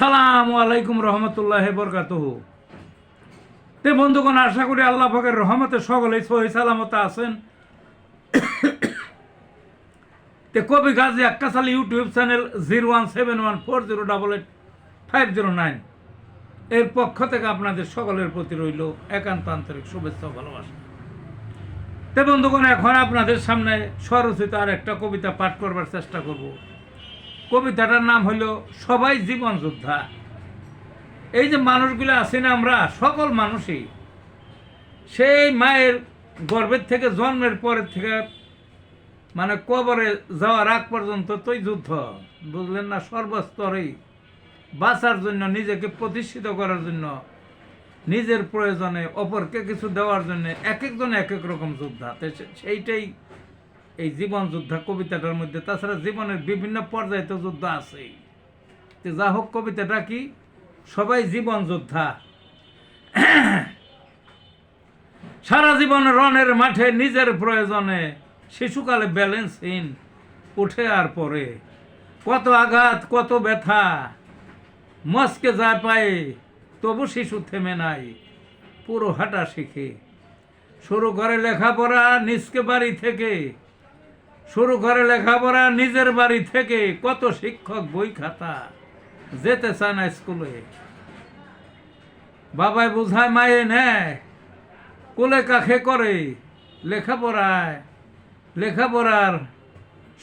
আসসালামু আলাইকুম রহমতুল্লাহ বরকাতুহু। তে বন্ধুগণ, আশা করি আল্লাহ পাকের রহমতে সকলেই সহি সালামতে আছেন। তে কবি গাজী আক্কাস আলী ইউটিউব চ্যানেল 017140885009 এর পক্ষ থেকে আপনাদের সকলের প্রতি রইল একান্ত আন্তরিক শুভেচ্ছা ও ভালোবাসা। তে বন্ধুগণ, এখন আপনাদের সামনে স্বরচিত আর একটা কবিতা পাঠ করবার চেষ্টা করব। কবিতাটার নাম হলো সবাই জীবন যোদ্ধা। এই যে মানুষগুলো আছি না, আমরা সকল মানুষই সেই মায়ের গর্ভের থেকে জন্মের পরের থেকে মানে কবরে যাওয়ার আগ পর্যন্ত তোই যুদ্ধ, বুঝলেন না? সর্বস্তরেই বাঁচার জন্য, নিজেকে প্রতিষ্ঠিত করার জন্য, নিজের প্রয়োজনে অপরকে কিছু দেওয়ার জন্য এক একজন এক এক রকম যোদ্ধা। সেইটাই এই জীবন যোদ্ধা কবিতাটার মধ্যে। তাছাড়া জীবনের বিভিন্ন পর্যায়ে তো যুদ্ধ আছেই। যা হোক, কবিতাটা কি, সবাই জীবন যোদ্ধা। সারা জীবন রনের মাঠে নিজের প্রয়োজনে, শিশুকালে ব্যালেন্সহীন উঠে আর পরে, কত আঘাত কত ব্যথা মস্কে যায় পায়ে, তবু শিশু থেমে নাই, পুরো হাঁটা শিখে। শুরু করে লেখাপড়া নিজকে বাড়ি থেকে, শুরু করে লেখাপড়া নিজের বাড়ি থেকে, কত শিক্ষক বই খাতা যেতে চায় না স্কুলে। বাবাই বুঝায় মায়ে নেয়, কোলে কাখে করে লেখাপড়ায়, লেখাপড়ার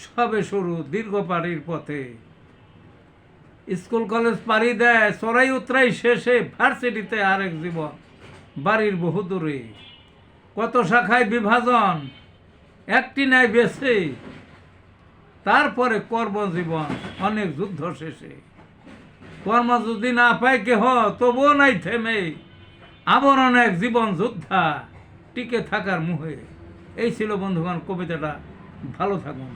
সবে শুরু দীর্ঘ পাড়ির পথে। স্কুল কলেজ পাড়ি দেয় চড়াই উতরাই শেষে, ভার্সিটিতে আরেক জীবন বাড়ির বহু দূরে। কত শাখায় বিভাজন একটি নাই বেছে, তারপরে কর্মজীবন অনেক যুদ্ধ শেষে। কর্ম যদি না পায় কেহ, তবুও নাই থেমে, আবরণ এক জীবন যোদ্ধা টিকে থাকার মুহে। এই ছিল বন্ধুগণ কবিতাটা। ভালো থাকুন।